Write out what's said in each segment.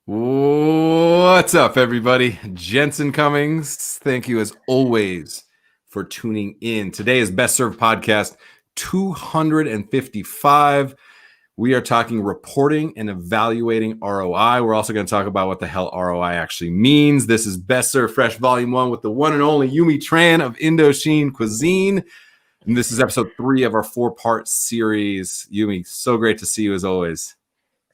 What's up, everybody? Jensen Cummings. Thank you, as always, for tuning in. Today is Best Served Podcast 255. We are talking reporting and evaluating ROI. We're also going to talk about what the hell ROI actually means. This is Best Served Fresh Volume 1 with the one and only Yume Tran of Indochine Cuisine. And this is episode 3 of our 4-part series. Yume, so great to see you as always.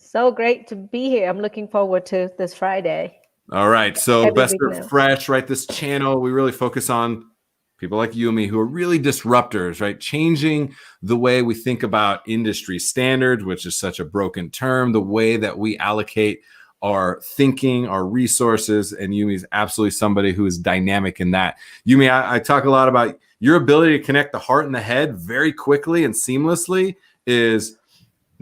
So great to be here. I'm looking forward to this Friday. All right. So Best Served Fresh, right? This channel, we really focus on people like Yume who are really disruptors, right? Changing the way we think about industry standards, which is such a broken term, the way that we allocate our thinking, our resources. And Yume is absolutely somebody who is dynamic in that. Yume, I talk a lot about your ability to connect the heart and the head very quickly and seamlessly is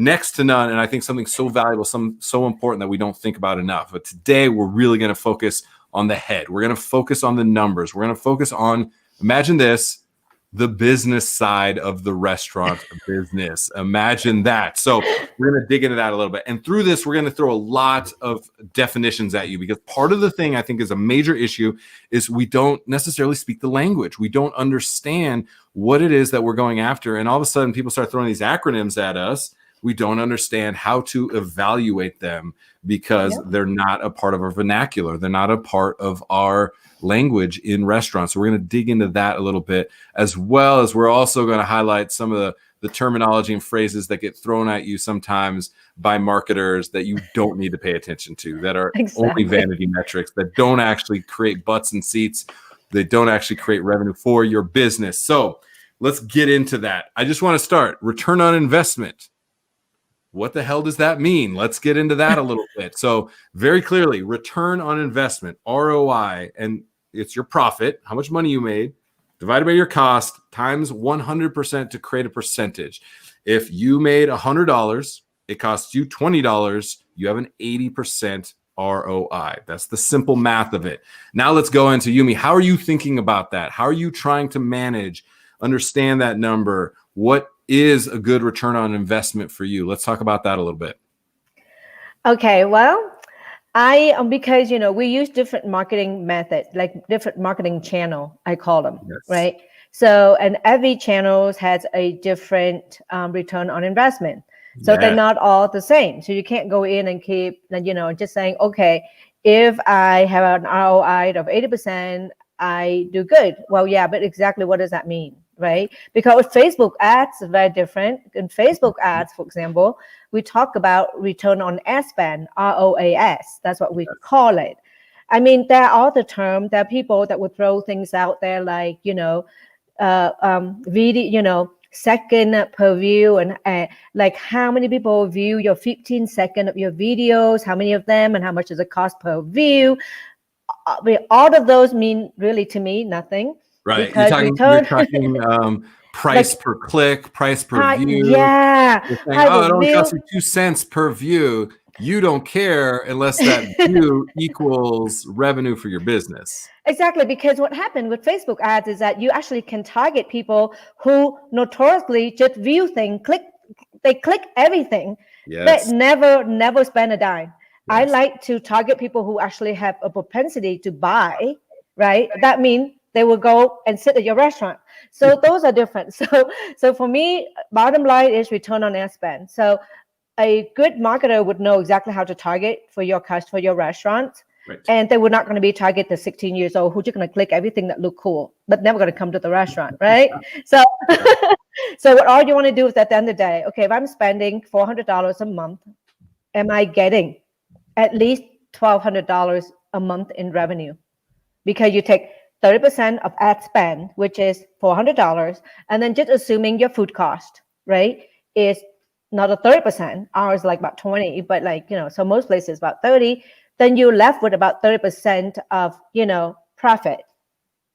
next to none, and I think something so valuable, so important that we don't think about enough. But today, we're really going to focus on the head. We're going to focus on the numbers. We're going to focus on, imagine this, the business side of the restaurant business. Imagine that. So we're going to dig into that a little bit. And through this, we're going to throw a lot of definitions at you, because part of the thing I think is a major issue is we don't necessarily speak the language. We don't understand what it is that we're going after. And all of a sudden, people start throwing these acronyms at us. We don't understand how to evaluate them because they're not a part of our vernacular. They're not a part of our language in restaurants. So we're going to dig into that a little bit, as well as we're also going to highlight some of the terminology and phrases that get thrown at you sometimes by marketers that you don't need to pay attention to, that are only vanity metrics, that don't actually create butts and seats. They don't actually create revenue for your business. So let's get into that. I just want to start. Return on investment. What the hell does that mean? Let's get into that a little bit. So very clearly, return on investment, ROI, and it's your profit, how much money you made, divided by your cost, times 100% to create a percentage. If you made $100, it costs you $20, you have an 80% ROI. That's the simple math of it. Now let's go into Yume. How are you thinking about that? How are you trying to manage, understand that number? What is a good return on investment for you? Let's talk about that a little bit. Okay, well, because we use different marketing methods, like different marketing channel, I call them, right? So, and every channel has a different return on investment. So they're not all the same. So you can't go in and keep, just saying, okay, if I have an ROI of 80%, I do good. Well, yeah, but exactly what does that mean? Right? Because Facebook ads are very different. In Facebook ads, for example, we talk about return on ad spend, ROAS. That's what we call it. I mean, there are other terms. There are people that would throw things out there like, video, second per view, and like how many people view your 15 seconds of your videos, how many of them, and how much does it cost per view. All of those mean really to me nothing. Right. You're talking price like, per click, price per view. Yeah. You're saying, it only costs you 2 cents per view. You don't care unless that view equals revenue for your business. Exactly. Because what happened with Facebook ads is that you actually can target people who notoriously just view things, they click everything, but never spend a dime. I like to target people who actually have a propensity to buy, right? That means they will go and sit at your restaurant. So those are different. So for me, bottom line is return on ad spend. So a good marketer would know exactly how to target for your restaurant. Right. And they were not going to be target the 16 years old who's just going to click everything that look cool, but never going to come to the restaurant, right? So what all you want to do is at the end of the day, okay, if I'm spending $400 a month, am I getting at least $1,200 a month in revenue? Because you take 30% of ad spend, which is $400, and then just assuming your food cost, right, is not a 30%, ours like about 20, but so most places about 30, then you're left with about 30% of, profit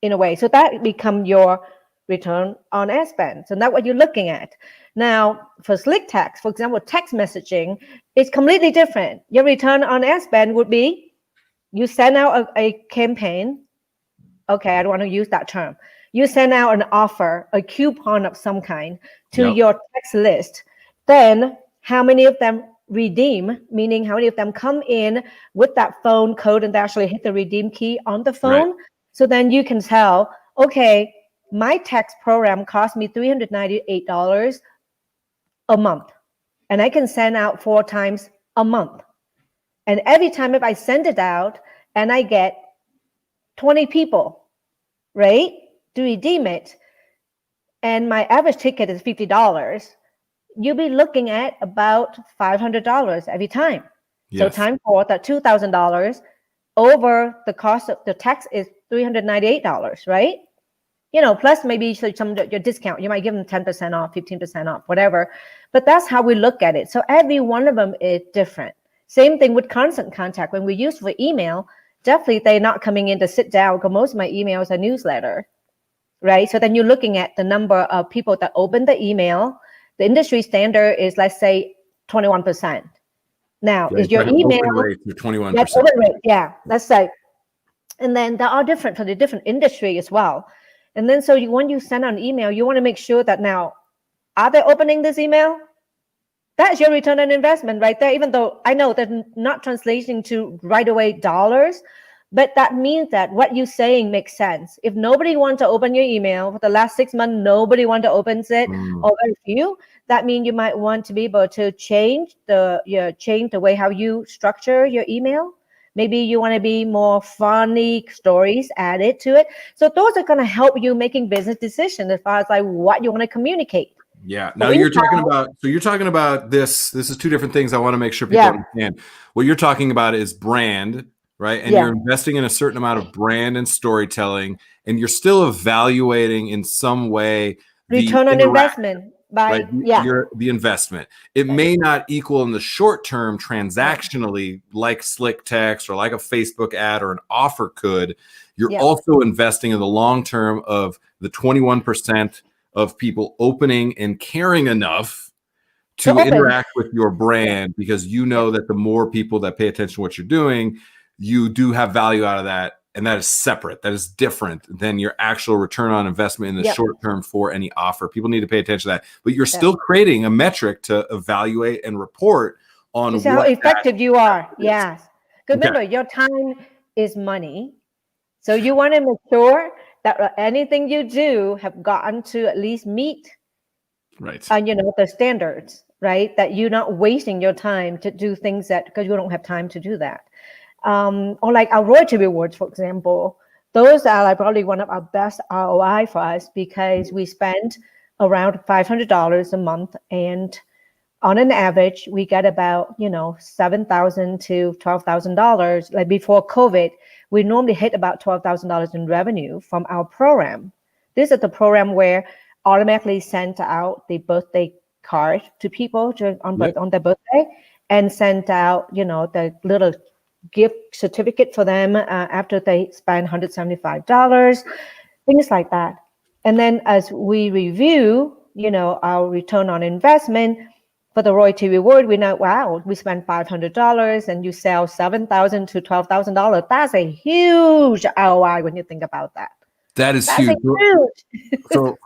in a way. So that become your return on ad spend. So that's what you're looking at. Now, for slick text, for example, text messaging is completely different. Your return on ad spend would be you send out a campaign. Okay, I don't want to use that term. You send out an offer, a coupon of some kind to your text list. Then how many of them redeem, meaning how many of them come in with that phone code and they actually hit the redeem key on the phone. Right. So then you can tell, okay, my tax program cost me $398 a month, and I can send out 4 times a month. And every time if I send it out and I get 20 people, right, to redeem it, and my average ticket is $50, you'll be looking at about $500 every time. Yes. So time for that $2,000 over the cost of the tax is $398, right? You know, plus maybe some your discount. You might give them 10% off, 15% off, whatever. But that's how we look at it. So every one of them is different. Same thing with constant contact. When we use for email, definitely they're not coming in to sit down, because most of my emails are newsletter, right? So then you're looking at the number of people that open the email. The industry standard is, let's say, 21%. Now, is your email open rate to 21%? That's open rate, yeah, let's say. And then there are different for the different industry as well. And then so when you send an email, you want to make sure that now, are they opening this email? That's your return on investment right there, even though I know they're not translating to right away dollars, but that means that what you're saying makes sense. If nobody wants to open your email for the last 6 months, nobody wants to open it, or very few, that means you might want to be able to change the way how you structure your email. Maybe you want to be more funny stories added to it. So those are going to help you making business decisions as far as like what you want to communicate. Yeah. Now you're talking about this. This is two different things I want to make sure people understand. What you're talking about is brand, right? And you're investing in a certain amount of brand and storytelling, and you're still evaluating in some way return on investment. By the investment. It may not equal in the short term transactionally like slick text or like a Facebook ad or an offer could. You're also investing in the long term of the 21% of people opening and caring enough to interact with your brand, because you know that the more people that pay attention to what you're doing, you do have value out of that. And that is separate. That is different than your actual return on investment in the short term for any offer. People need to pay attention to that. But you're still creating a metric to evaluate and report on how effective you are. Yes. Because remember, your time is money. So you want to make sure that anything you do have gotten to at least meet the standards, right? That you're not wasting your time to do things that, because you don't have time to do that. Or like our royalty rewards, for example, those are like probably one of our best ROI for us, because we spend around $500 a month, and on an average, we get about $7,000 to $12,000. Like before COVID, we normally hit about $12,000 in revenue from our program. This is the program where automatically sent out the birthday card to people on their birthday, and sent out the little gift certificate for them after they spend $175, things like that. And then as we review, our return on investment for the royalty reward, we know, wow, we spent $500 and you sell $7,000 to $12,000. That's a huge ROI when you think about that. That's huge. So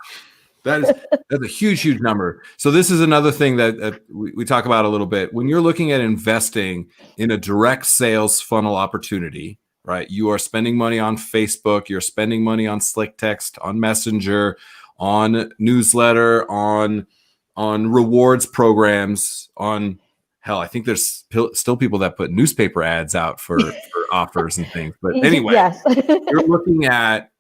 that's a huge number. So this is another thing that we talk about a little bit. When you're looking at investing in a direct sales funnel opportunity, right? You are spending money on Facebook, you're spending money on slick text, on Messenger, on newsletter, on rewards programs, on hell, I think there's still people that put newspaper ads out for offers and things. But anyway, you're looking at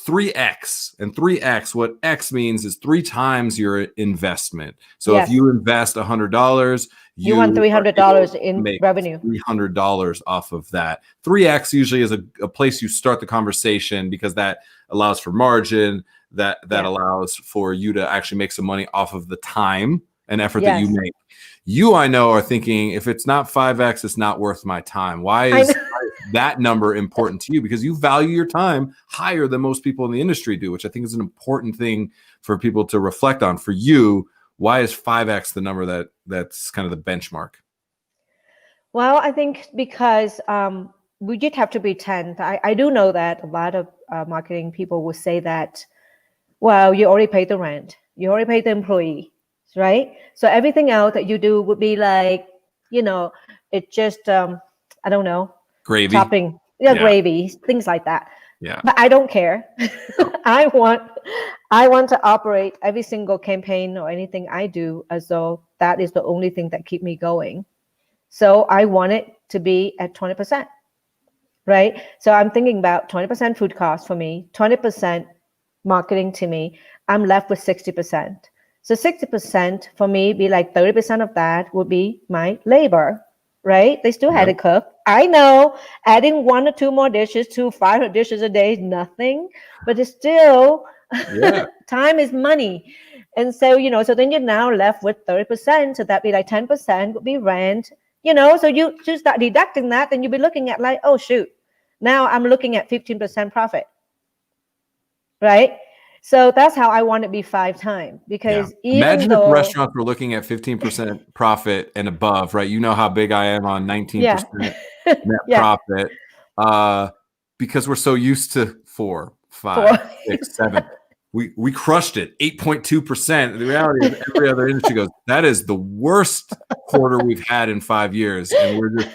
3x, and 3x, what X means is 3 times your investment. So if you invest $100, you want $300 in revenue, $300 off of that. 3x usually is a place you start the conversation, because that allows for margin, that allows for you to actually make some money off of the time and effort that you make. You, I know, are thinking, if it's not 5x, it's not worth my time. Why is that number important to you? Because you value your time higher than most people in the industry do, which I think is an important thing for people to reflect on. For you, why is 5x the number that's kind of the benchmark? Well, I think because we did have to pretend. I do know that a lot of marketing people will say that, well, you already paid the rent, you already paid the employee, right? So everything else that you do would be like It's just, I don't know. Gravy. Topping. Yeah, gravy, things like that. Yeah. But I don't care. I want to operate every single campaign or anything I do as though that is the only thing that keep me going. So I want it to be at 20%, right? So I'm thinking about 20% food cost for me, 20% marketing to me. I'm left with 60%. So 60% for me be like 30% of that would be my labor, right? They still had to cook. I know adding 1 or 2 more dishes to 500 dishes a day is nothing, but it's still time is money. And so, so then you're now left with 30%. So that'd be like 10% would be rent, so you just start deducting that, then you'll be looking at like, oh shoot, now I'm looking at 15% profit, right? So that's how I want to be 5 times, because imagine if restaurants were looking at 15% profit and above, right? You know how big I am on 19% net profit, because we're so used to 4, 5, 6, 7. We crushed it, 8.2%. The reality is every other industry goes, that is the worst quarter we've had in 5 years. And we're just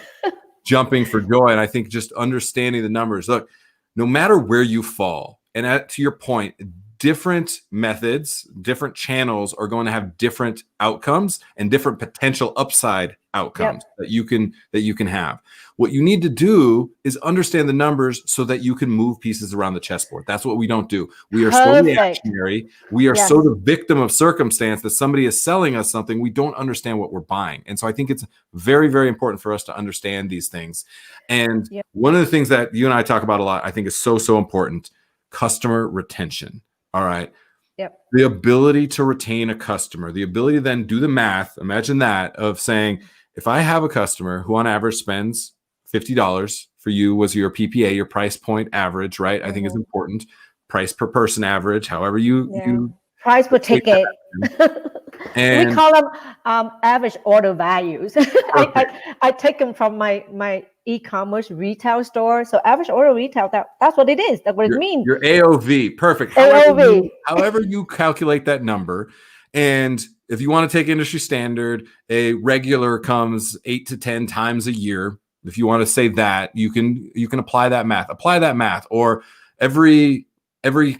jumping for joy. And I think just understanding the numbers, look, no matter where you fall, and to your point, different methods, different channels are going to have different outcomes and different potential upside outcomes that you can have. What you need to do is understand the numbers so that you can move pieces around the chessboard. That's what we don't do. We are so reactionary. We are so the victim of circumstance that somebody is selling us something. We don't understand what we're buying. And so I think it's very, very important for us to understand these things. And one of the things that you and I talk about a lot, I think is so, so important, customer retention. All right. The ability to retain a customer, the ability to then do the math. Imagine that of saying, if I have a customer who on average spends $50 for you was your PPA, your price point average, right? I think is important. Price per person average, however you price per ticket. And we call them average order values. I take them from my e-commerce retail store. So average order retail, that's what it is. That's what it means. Your AOV, perfect. However you calculate that number. And if you want to take industry standard, a regular comes 8 to 10 times a year. If you want to say that, you can apply that math. Or every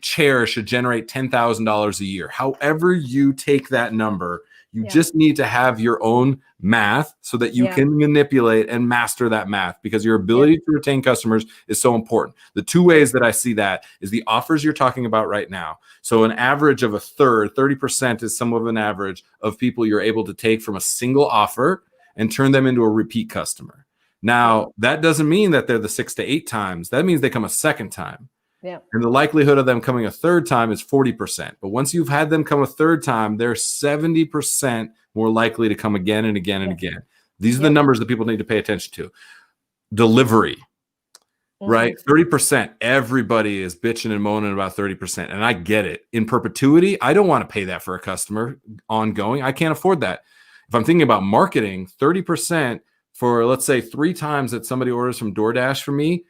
chair should generate $10,000 a year. However you take that number, you just need to have your own math so that you can manipulate and master that math, because your ability to retain customers is so important. The 2 ways that I see that is the offers you're talking about right now. So an average of a third, 30% is somewhat of an average of people you're able to take from a single offer and turn them into a repeat customer. Now, that doesn't mean that they're the 6 to 8 times. That means they come a second time. And the likelihood of them coming a third time is 40%. But once you've had them come a third time, they're 70% more likely to come again and again and again. These are the numbers that people need to pay attention to. Delivery, right? 30%. Everybody is bitching and moaning about 30%. And I get it. In perpetuity, I don't want to pay that for a customer ongoing. I can't afford that. If I'm thinking about marketing, 30% for, let's say, 3 times that somebody orders from DoorDash from me,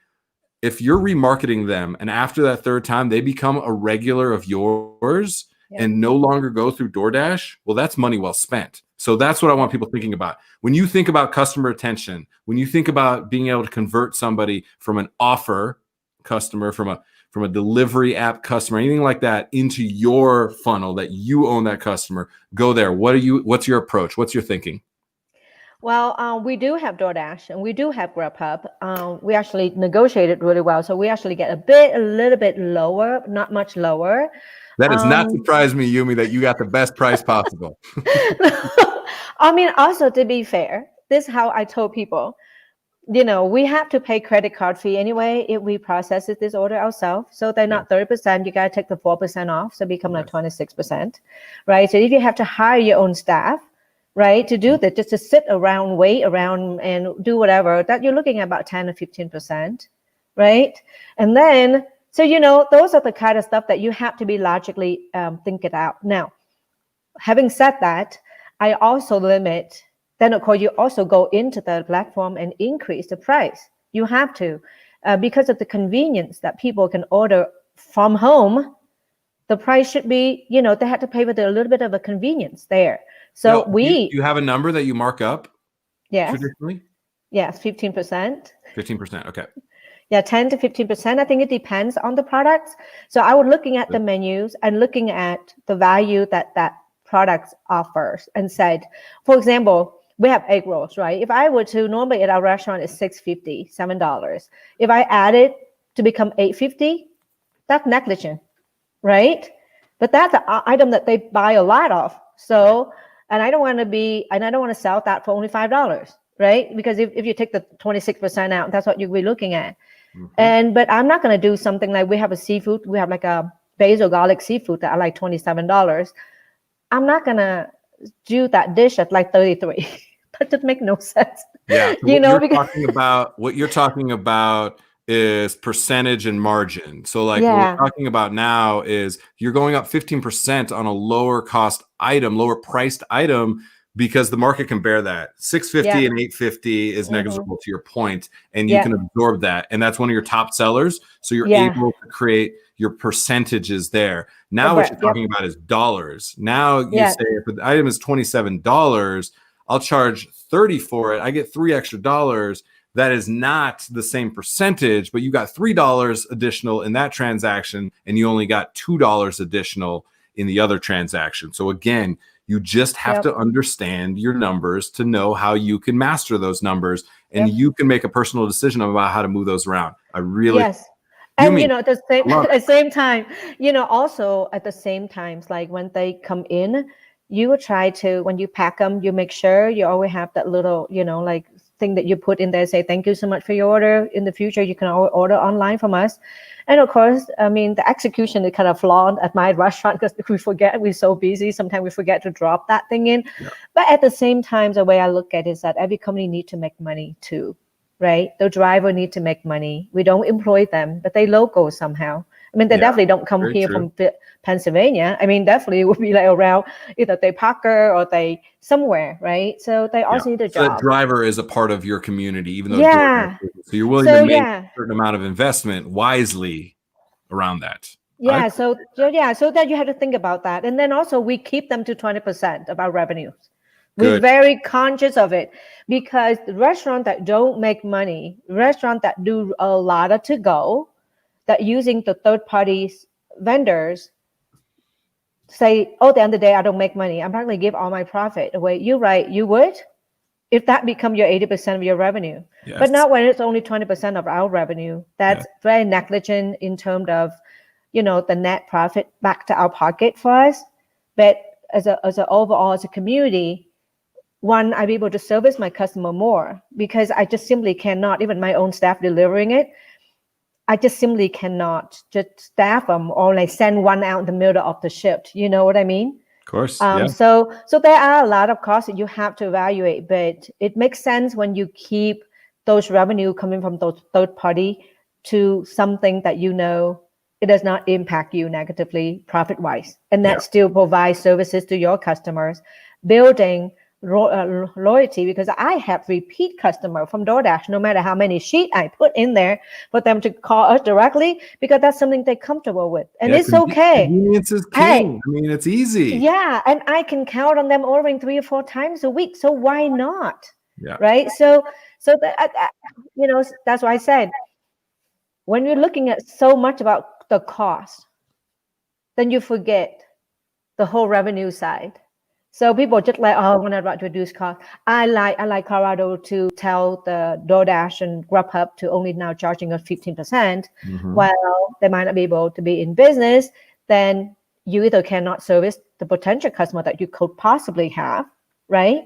if you're remarketing them and after that third time they become a regular of yours and no longer go through DoorDash, well, that's money well spent. So that's what I want people thinking about. When you think about customer retention, when you think about being able to convert somebody from an offer customer, from a delivery app customer, anything like that, into your funnel that you own that customer, go there. What's your approach? What's your thinking? Well, we do have DoorDash and we do have Grubhub. We actually negotiated really well. So we actually get a little bit lower, not much lower. That does not surprise me, Yume, that you got the best price possible. I mean, also to be fair, this is how I told people, we have to pay credit card fee anyway if we process this order ourselves. So they're not 30%, you got to take the 4% off. So become like 26%, right? So if you have to hire your own staff, right, to do that, just to sit around, wait around and do whatever, that you're looking at about 10 or 15%, right? And then, so, those are the kind of stuff that you have to be logically think it out. Now, having said that, I also limit, then of course you also go into the platform and increase the price. You have to, because of the convenience that people can order from home, the price should be, they have to pay with a little bit of a convenience there. So you have a number that you mark up? Yes. traditionally? Yes, 15%. 15%. Okay. Yeah, 10 to 15%. I think it depends on the products. So I was looking at the menus and looking at the value that product offers and said, for example, we have egg rolls, right? If I were to normally at our restaurant is $6.50, $7. If I add it to become $8.50, that's negligent, right? But that's an item that they buy a lot of. So, and I don't want to sell that for only $5, right? Because if you take the 26% out, that's what you'll be looking at. But I'm not going to do something like we have a seafood. We have like a basil garlic seafood that I like $27. I'm not going to do that dish at like 33. That just makes no sense. Yeah. So what you're talking about is percentage and margin. So like what we're talking about now is you're going up 15% on a lower cost item, lower priced item, because the market can bear that. $6.50 and $8.50 is negligible to your point, and you can absorb that. And that's one of your top sellers. So you're able to create your percentages there. Now what you're talking about is dollars. Now you say if the item is $27, I'll charge 30 for it. I get $3 extra. That is not the same percentage, but you got $3 additional in that transaction, and you only got $2 additional in the other transaction. So again, you just have to understand your numbers to know how you can master those numbers, and you can make a personal decision about how to move those around. I really and at the same time, also at the same times, like when they come in, you will try to, when you pack them, you make sure you always have that little, like thing that you put in there, say, thank you so much for your order. In the future, you can order online from us. And of course, I mean, the execution is kind of flawed at my restaurant because we forget, we're so busy. Sometimes we forget to drop that thing in. Yeah. But at the same time, the way I look at it is that every company needs to make money too, right? The driver need to make money. We don't employ them, but they local somehow. I mean, they definitely don't come here from Pennsylvania. I mean, definitely it would be like around either they Parker or they somewhere, right? So they also need a job. That driver is a part of your community, even though so you're willing to make a certain amount of investment wisely around that. Yeah. So that you have to think about that. And then also we keep them to 20% of our revenues. We're very conscious of it because the restaurant that don't make money, restaurant that do a lot of to-go, that using the third-party vendors say, oh, at the end of the day, I don't make money. I'm not going to give all my profit away. You're right. You would if that become your 80% of your revenue. Yes. But not when it's only 20% of our revenue. That's very negligent in terms of, the net profit back to our pocket for us. But as a overall, as a community, one, I'm able to service my customer more because I just simply cannot, even my own staff delivering it, I just simply cannot just staff them or like send one out in the middle of the shift. You know what I mean? Of course. So there are a lot of costs that you have to evaluate, but it makes sense when you keep those revenue coming from those third party to something that it does not impact you negatively profit wise, and that still provides services to your customers, building loyalty, because I have repeat customer from DoorDash, no matter how many sheet I put in there for them to call us directly, because that's something they're comfortable with. And it's okay. Convenience is king. I mean, it's easy. Yeah. And I can count on them ordering 3 or 4 times a week. So why not? Yeah. Right. So that's why I said, when you're looking at so much about the cost, then you forget the whole revenue side. So people just like, oh, when I want to reduce cost. I like Colorado to tell the DoorDash and Grubhub to only now charging us 15%, while they might not be able to be in business. Then you either cannot service the potential customer that you could possibly have, right?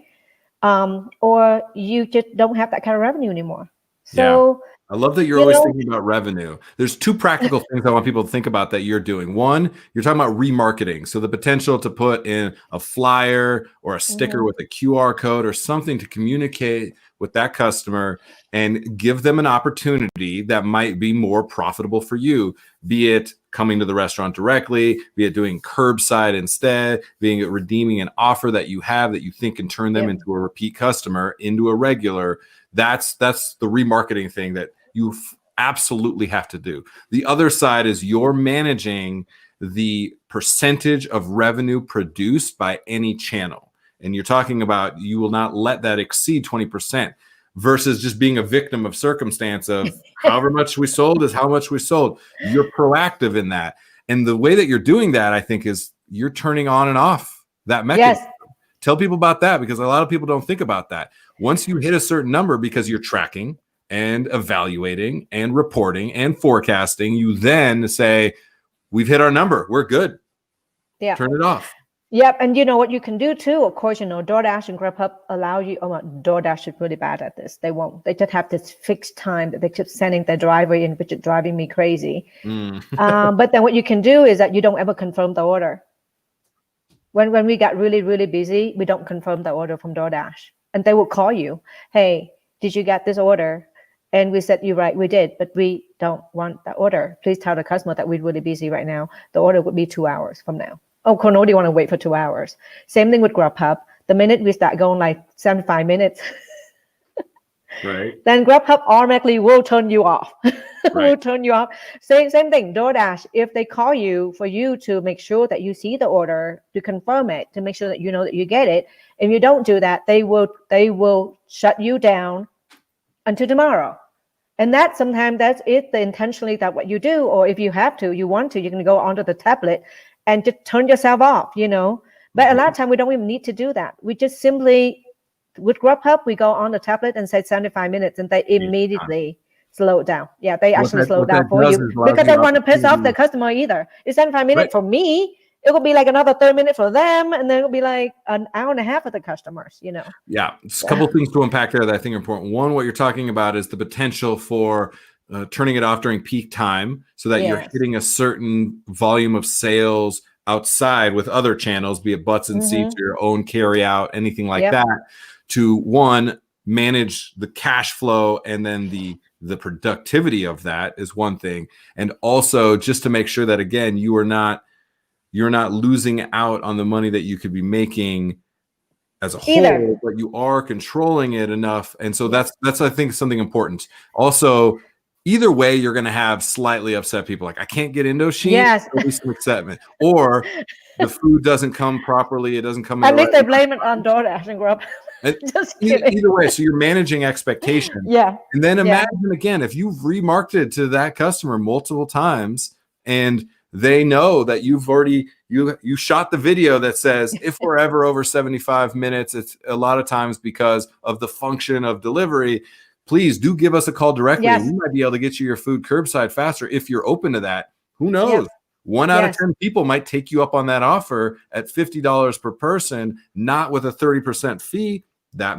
Or you just don't have that kind of revenue anymore. So I love that you're always thinking about revenue. There's 2 practical things I want people to think about that you're doing. One, you're talking about remarketing. So the potential to put in a flyer or a sticker with a QR code or something to communicate with that customer and give them an opportunity that might be more profitable for you, be it coming to the restaurant directly, be it doing curbside instead, being it redeeming an offer that you have that you think can turn them into a repeat customer, into a regular. That's the remarketing thing that you absolutely have to do. The other side is you're managing the percentage of revenue produced by any channel. And you're talking about you will not let that exceed 20% versus just being a victim of circumstance of however much we sold is how much we sold. You're proactive in that. And the way that you're doing that, I think, is you're turning on and off that mechanism. Yes. Tell people about that, because a lot of people don't think about that. Once you hit a certain number, because you're tracking and evaluating and reporting and forecasting, you then say, we've hit our number. We're good. Yeah. Turn it off. Yep. And you know what you can do too, of course, DoorDash and Grubhub allow you, DoorDash is really bad at this. They won't. They just have this fixed time that they keep sending their driver in, which is driving me crazy. But then what you can do is that you don't ever confirm the order. When we got really, really busy, we don't confirm the order from DoorDash. And they will call you. Hey, did you get this order? And we said, you're right, we did, but we don't want the order. Please tell the customer that we're really busy right now. The order would be 2 hours from now. Oh, no, do you want to wait for 2 hours? Same thing with Grubhub. The minute we start going like 75 minutes, right, then Grubhub automatically will turn you off. Will turn you off. Same thing, DoorDash. If they call you for you to make sure that you see the order, to confirm it, to make sure that you know that you get it, if you don't do that, they will shut you down until tomorrow. And that sometimes that's it, intentionally that what you do, or if you have to, you want to, you can go onto the tablet and just turn yourself off, But a lot of time we don't even need to do that. We just simply, with Grubhub, we go on the tablet and say 75 minutes and they immediately slow it down. Yeah, they actually slow down for you because they want to piss off the customer either. It's 75 minutes for me. It will be like another 30 minutes for them, and then it'll be like an hour and a half for the customers, Yeah, it's a couple of things to unpack there that I think are important. One, what you're talking about is the potential for turning it off during peak time so that you're hitting a certain volume of sales outside with other channels, be it butts and seats or your own carry out, anything like that, to one, manage the cash flow and then the productivity of that is one thing. And also just to make sure that, again, you're not losing out on the money that you could be making as a whole, but you are controlling it enough. And so that's I think something important. Also, either way, you're going to have slightly upset people. Like, I can't get Indochine. Yes. There'll be some excitement. Or the food doesn't come properly. It doesn't come. At least they blame it on DoorDash and Grubhub. Just kidding. Either way, so you're managing expectations. Yeah. And then imagine again, if you've remarketed to that customer multiple times and they know that you've already you shot the video that says if we're ever over 75 minutes, it's a lot of times because of the function of delivery. Please do give us a call directly. Yes. We might be able to get you your food curbside faster if you're open to that. Who knows? Yep. 1 out of 10 people might take you up on that offer at $50 per person, not with a 30% fee. That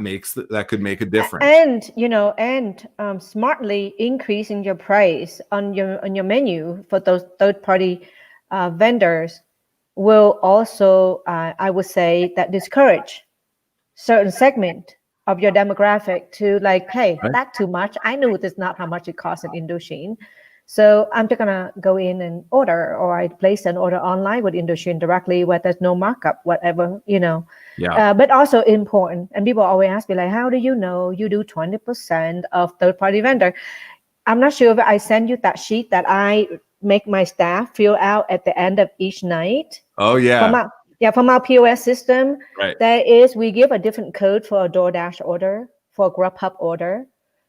could make a difference. And smartly increasing your price on your menu for those third-party vendors will also, I would say, that discourage certain segment of your demographic to like, hey, that's too much. I knew this is not how much it costs in Indochine. So I'm just gonna go in and order, or I place an order online with Indochine directly where there's no markup, whatever, Yeah. But also important, and people always ask me like, how do you know you do 20% of third-party vendor? I'm not sure if I send you that sheet that I make my staff fill out at the end of each night. Oh yeah. From our POS system, right. we give a different code for a DoorDash order, for a Grubhub order,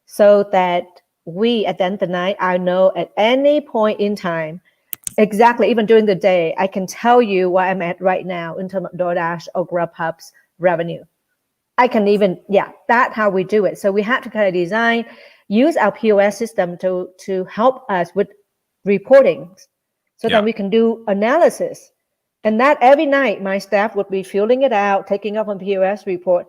so that we, at the end of the night, I know at any point in time, exactly, even during the day, I can tell you where I'm at right now in terms of DoorDash or Grubhub's revenue. I can even, that's how we do it. So we had to kind of use our POS system to help us with reporting, so that we can do analysis. And that every night, my staff would be filling it out, taking up on POS report.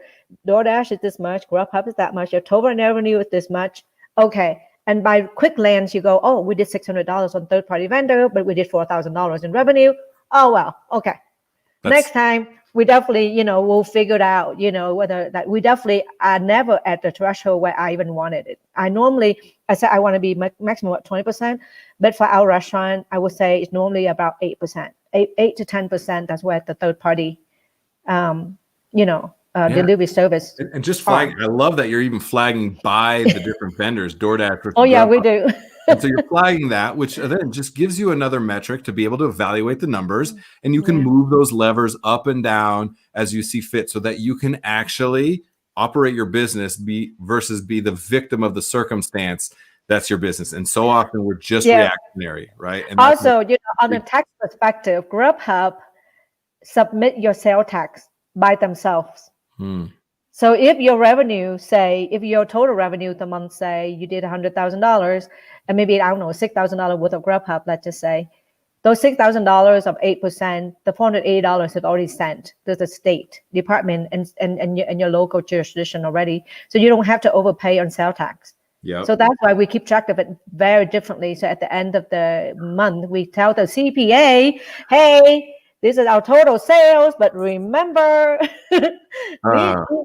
DoorDash is this much, Grubhub is that much, your total revenue is this much. Okay. And by quick glance, you go, oh, we did $600 on third-party vendor, but we did $4,000 in revenue. Oh, well, okay. Next time, we definitely, we'll figure it out, whether that we definitely are never at the threshold where I even wanted it. I said I want to be maximum at 20%, but for our restaurant, I would say it's normally about 8%, 8 to 10%. That's where the third-party, delivery service. And just flag, I love that you're even flagging by the different vendors, DoorDash. Oh yeah, we do. And so you're flagging that, which then just gives you another metric to be able to evaluate the numbers, and you can move those levers up and down as you see fit so that you can actually operate your business versus be the victim of the circumstance that's your business. And so often we're just reactionary, right? And also, on a tax perspective, Grubhub submit your sales tax by themselves. So if your revenue, if your total revenue the month, say you did $100,000, and maybe, I don't know, $6,000 worth of Grubhub, let's just say, those $6,000 of 8%, the $480 is already sent to the state department and your local jurisdiction already. So you don't have to overpay on sales tax. So that's why we keep track of it very differently. So at the end of the month, we tell the CPA, hey, this is our total sales, but remember, we do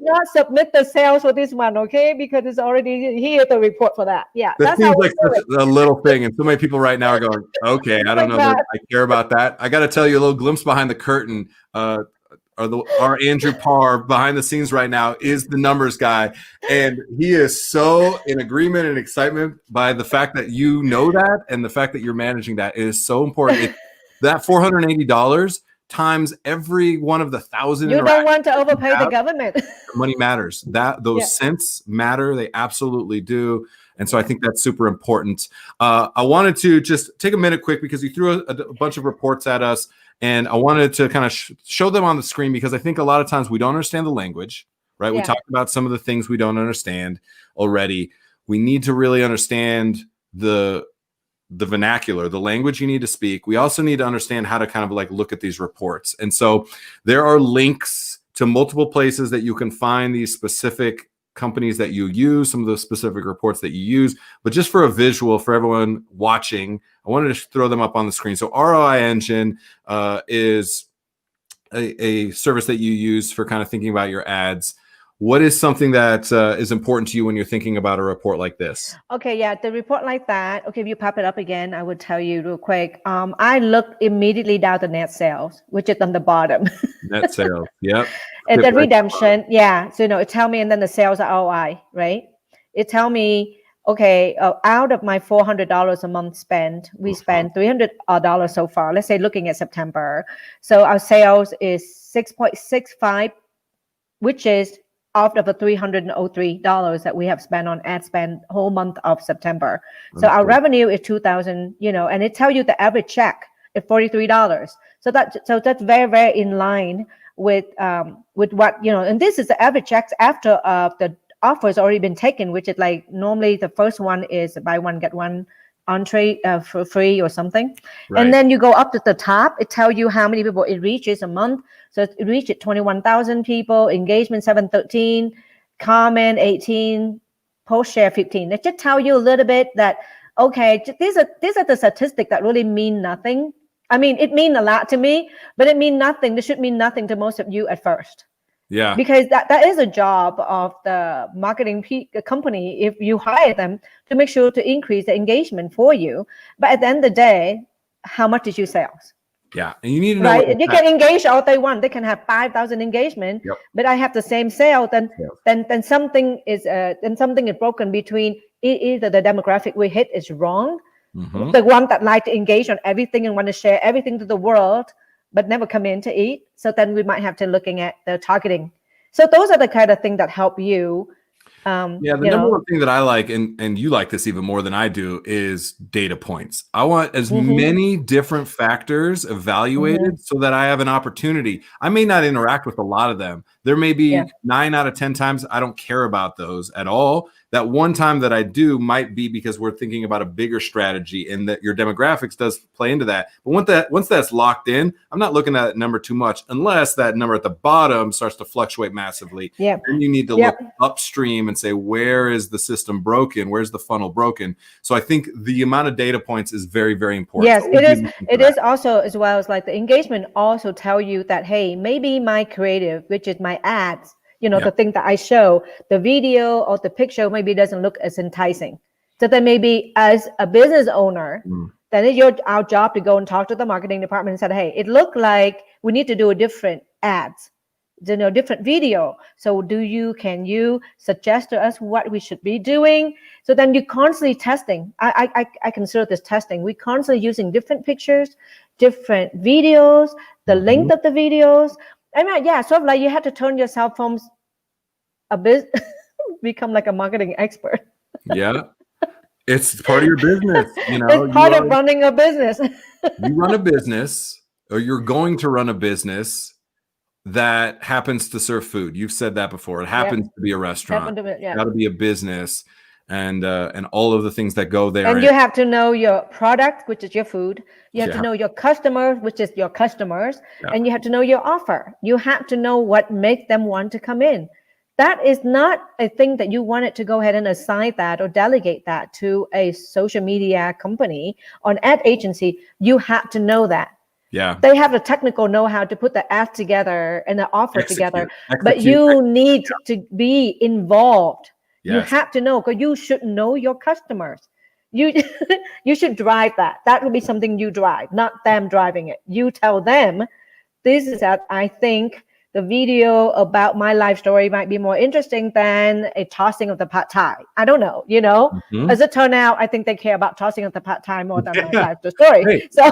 not submit the sales for this one, okay? Because it's already here, the report for that. Yeah, that seems like such a little thing, and so many people right now are going, okay, I don't know that I care about that. I got to tell you a little glimpse behind the curtain. Our Andrew Parr behind the scenes right now is the numbers guy, and he is so in agreement and excitement by the fact that you know that, and the fact that you're managing that is so important. That $480 times every one of the 1,000. You don't want to overpay the government. Money matters. Those cents matter. They absolutely do. And so I think that's super important. I wanted to just take a minute quick because you threw a bunch of reports at us, and I wanted to kind of show them on the screen because I think a lot of times we don't understand the language, right? We talked about some of the things we don't understand already. We need to really understand the vernacular, the language you need to speak. We also need to understand how to kind of like look at these reports. And so there are links to multiple places that you can find these specific companies that you use, some of the specific reports that you use. But just for a visual for everyone watching, I wanted to throw them up on the screen. So ROI Engine is a service that you use for kind of thinking about your ads. What is something that is important to you when you're thinking about a report like this? Okay, the report like that. Okay, if you pop it up again, I would tell you real quick. I looked immediately down the net sales, which is on the bottom. Net sales, yep. And the redemption, so it tell me, and then the sales ROI, right? It tell me, okay, out of my $400 a month spent, we spend $300 so far. Let's say looking at September, so our sales is 6.65, which is out of the $303 that we have spent on ad spend whole month of September. So our revenue is $2,000, and it tell you the average check is $43. So that's very, very in line with what, and this is the average checks after the offer has already been taken, which is like normally the first one is buy one, get one entree for free or something. Right. And then you go up to the top, it tells you how many people it reaches a month. So it reached 21,000 people, engagement 713, comment 18, post share 15. It just tell you a little bit that, okay, these are the statistics that really mean nothing. I mean, it mean a lot to me, but it mean nothing. This should mean nothing to most of you at first. Yeah. Because that is a job of the marketing company, if you hire them, to make sure to increase the engagement for you. But at the end of the day, how much did you sales? Yeah, and you need to know. Right, you can engage all they want. They can have 5,000 engagement, but I have the same sale. Then something is broken between either the demographic we hit is wrong, the one that like to engage on everything and want to share everything to the world, but never come in to eat. So then we might have to looking at the targeting. So those are the kind of thing that help you. The number one thing that I like, and you like this even more than I do, is data points. I want as many different factors evaluated so that I have an opportunity. I may not interact with a lot of them. There may be 9 out of 10 times I don't care about those at all. That one time that I do might be because we're thinking about a bigger strategy, and that your demographics does play into that. But once that's locked in, I'm not looking at that number too much, unless that number at the bottom starts to fluctuate massively. Then you need to look upstream and say, where is the system broken? Where's the funnel broken? So I think the amount of data points is very, very important. Yes, it is. It is also, as well as like the engagement also tell you that, hey, maybe my creative, which is my ads, the thing that I show, the video or the picture maybe doesn't look as enticing. So then maybe as a business owner, then it's our job to go and talk to the marketing department and say, hey, it looked like we need to do a different ads. different video. So can you suggest to us what we should be doing? So then you're constantly testing. I consider this testing. We're constantly using different pictures, different videos, the length of the videos. I mean, yeah, sort of like you have to turn yourself from a bit, become like a marketing expert. Yeah. It's part of your business. It's part of running a business. You run a business, or you're going to run a business that happens to serve food. You've said that before. It happens to be a restaurant. It's got to be a business, and all of the things that go there. And you have to know your product, which is your food. You have to know your customers, which is your customers, and you have to know your offer. You have to know what makes them want to come in. That is not a thing that you wanted to go ahead and assign that or delegate that to a social media company or an ad agency. You have to know that. Yeah. They have the technical know-how to put the ad together and the offer together, but you need to be involved. Yes. You have to know, because you should know your customers. You should drive that. That will be something you drive, not them driving it. You tell them, this is that I think the video about my life story might be more interesting than a tossing of the pad thai. I don't know, As it turned out, I think they care about tossing of the pad thai more than my life story. Hey, so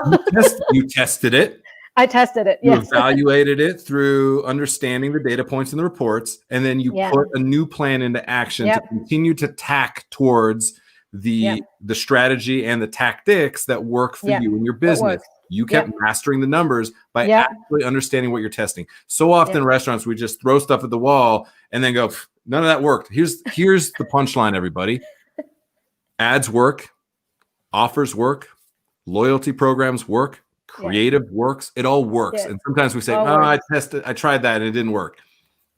you tested it. I tested it. You evaluated it through understanding the data points and the reports, and then you put a new plan into action to continue to tack towards the strategy and the tactics that work for you in your business. You kept mastering the numbers by actually understanding what you're testing. So often in restaurants, we just throw stuff at the wall and then go, none of that worked. Here's the punchline, everybody. Ads work, offers work, loyalty programs work, creative works. It all works. And sometimes we say, I tried that and it didn't work.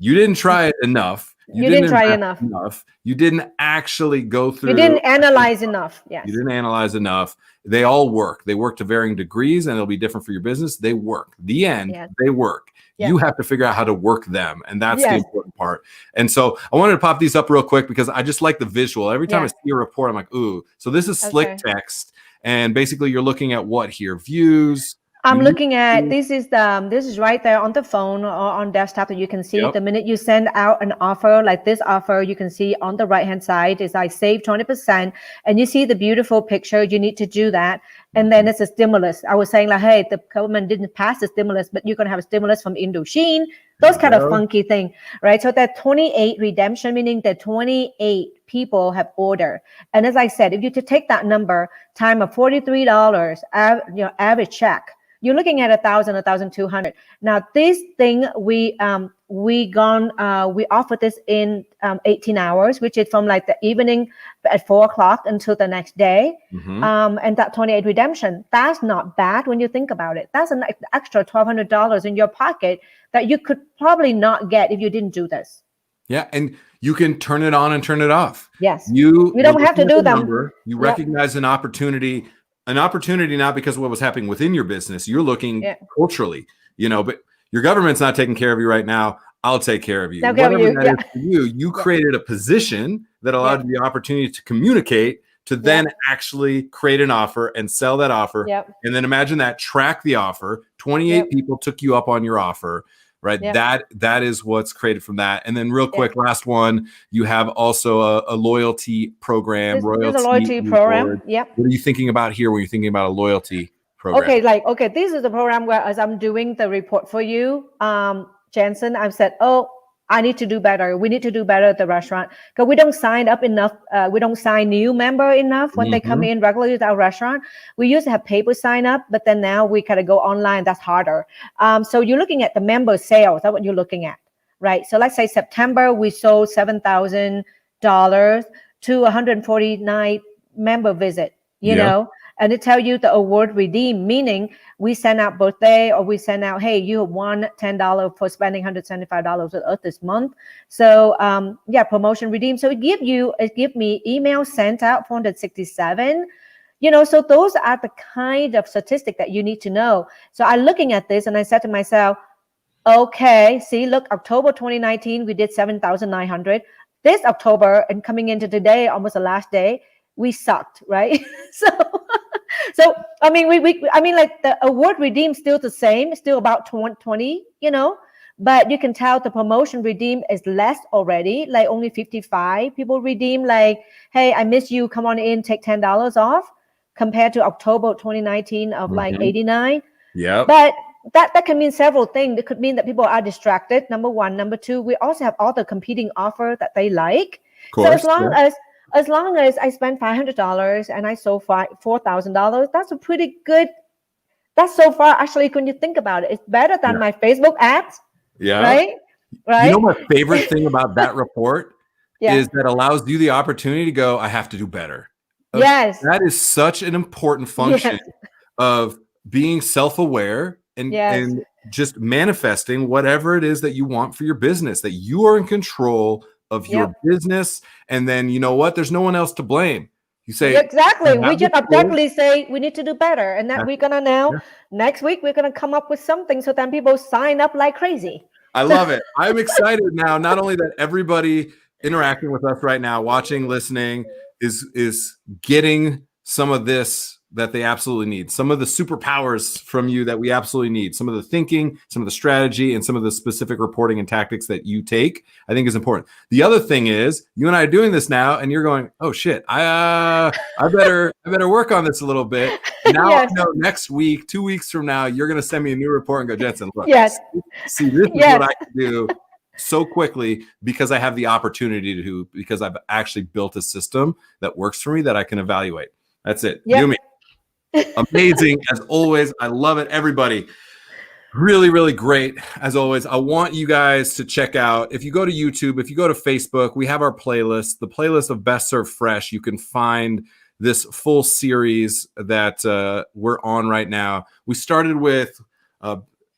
You didn't try it enough. You didn't try enough. You didn't actually go through. You didn't analyze enough. Yes. You didn't analyze enough. They all work. They work to varying degrees, and it'll be different for your business. They work. The end, they work. You have to figure out how to work them, and that's the important part. And so I wanted to pop these up real quick because I just like the visual. Every time I see a report, I'm like, ooh. So this is slick text, and basically you're looking at what here? Views. I'm looking at this is right there on the phone or on desktop that you can see. The minute you send out an offer like this offer, you can see on the right hand side is I save 20%, and you see the beautiful picture. You need to do that, and then it's a stimulus. I was saying like, hey, the government didn't pass the stimulus, but you're gonna have a stimulus from Indochine. Those kind of funky thing, right? So that 28 redemption, meaning that 28 people have ordered. And as I said, if you take that number time of $43, average check, you're looking at 1,000, 1,200. Now this thing we offer this in 18 hours, which is from like the evening at 4 o'clock until the next day. And that 28 redemption, that's not bad when you think about it. That's an extra $1,200 in your pocket that you could probably not get if you didn't do this. Yeah, and you can turn it on and turn it off. Yes, you don't have to do them. You recognize an opportunity not because of what was happening within your business. You're looking culturally, but your government's not taking care of you right now. I'll take care of you. Whatever that is for you created a position that allowed you the opportunity to communicate, to then actually create an offer and sell that offer. And then imagine that, track the offer. 28 people took you up on your offer. Right. That is what's created from that. And then real quick, last one, you have also a loyalty program. There's a loyalty program. What are you thinking about here when you're thinking about a loyalty program? Okay, this is the program where as I'm doing the report for you, Jensen, I've said, I need to do better. We need to do better at the restaurant because we don't sign up enough. We don't sign new member enough when they come in regularly to our restaurant. We used to have paper sign up, but then now we kind of go online. That's harder. So you're looking at the member sales. That's what you're looking at, right? So let's say September, we sold $7,000 to 149 member visit, you know, and it tell you the award redeem, meaning we send out birthday or we send out, hey, you won $10 for spending $175 with us this month. So promotion redeem. So it give me email sent out 467. So those are the kind of statistic that you need to know. So I'm looking at this and I said to myself, okay, see, look, October 2019, we did 7,900. This October and coming into today, almost the last day, we sucked, right? So I mean, like the award redeem still the same, still about 20, but you can tell the promotion redeem is less already, like only 55 people redeem, like, hey, I miss you, come on in, take $10 off, compared to October 2019 of like 89. Yeah. But that can mean several things. It could mean that people are distracted, number one. Number two, we also have all the competing offer that they like. Course, so as long as I spend $500 and I sold $4,000, that's a pretty good. That's so far, actually, when you think about it, it's better than my Facebook ads. Yeah. Right. You know, my favorite thing about that report is that allows you the opportunity to go, I have to do better. Yes. That is such an important function of being self-aware and just manifesting whatever it is that you want for your business, that you are in control of your business. And then, you know what? There's no one else to blame. You say exactly. We just objectively say we need to do better, and that we're gonna next week we're gonna come up with something so then people sign up like crazy. I love it. I'm excited now. Not only that everybody interacting with us right now, watching, listening, is getting some of this that they absolutely need, some of the superpowers from you that we absolutely need, some of the thinking, some of the strategy, and some of the specific reporting and tactics that you take, I think is important. The other thing is you and I are doing this now and you're going, oh shit, I better work on this a little bit. Now I know next week, 2 weeks from now, you're going to send me a new report and go, Jensen, look, see, this is what I can do so quickly because I have the opportunity to, because I've actually built a system that works for me that I can evaluate. That's it. Yume. Amazing as always. I love it. Everybody, really, really great as always. I want you guys to check out, if you go to YouTube, if you go to Facebook, we have our playlist, the playlist of Best Served Fresh. You can find this full series that we're on right now. We started with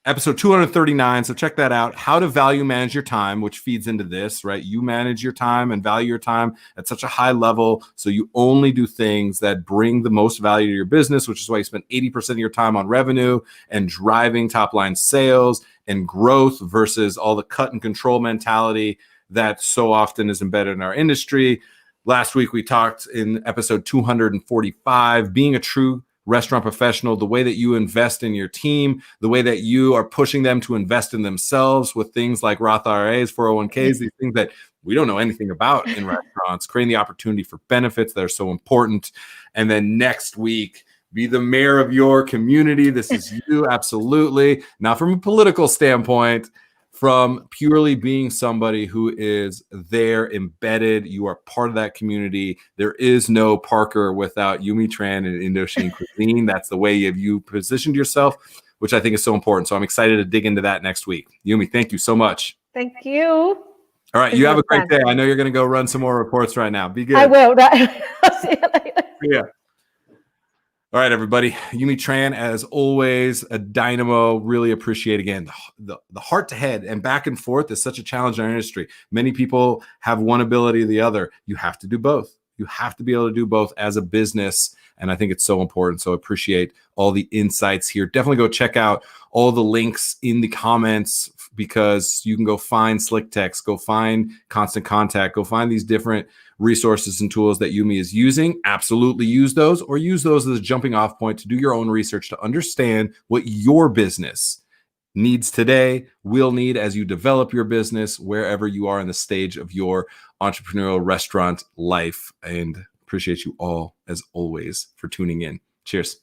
episode 239, so check that out. How to value manage your time, which feeds into this, right? You manage your time and value your time at such a high level, so you only do things that bring the most value to your business, which is why you spend 80% of your time on revenue and driving top-line sales and growth versus all the cut and control mentality that so often is embedded in our industry. Last week, we talked in episode 245, being a true restaurant professional, the way that you invest in your team, the way that you are pushing them to invest in themselves with things like Roth IRAs, 401ks, these things that we don't know anything about in restaurants, creating the opportunity for benefits that are so important. And then next week, be the mayor of your community. This is you, absolutely. Not from a political standpoint, from purely being somebody who is there embedded. You are part of that community. There is no Parker without Yume Tran and Indochine Cuisine. That's the way you positioned yourself, which I think is so important. So I'm excited to dig into that next week. Yume, thank you so much. Thank you. All right. You have a great day. I know you're going to go run some more reports right now. Be good. I will. I'll see you later. Yeah. All right, everybody. Yume Tran, as always, a dynamo. Really appreciate, again, the heart to head and back and forth is such a challenge in our industry. Many people have one ability or the other. You have to do both. You have to be able to do both as a business. And I think it's so important. So appreciate all the insights here. Definitely go check out all the links in the comments, because you can go find Slick Text, go find Constant Contact, go find these different resources and tools that Yume is using. Absolutely use those, or use those as a jumping off point to do your own research to understand what your business needs today, will need as you develop your business, wherever you are in the stage of your entrepreneurial restaurant life. And appreciate you all, as always, for tuning in. Cheers.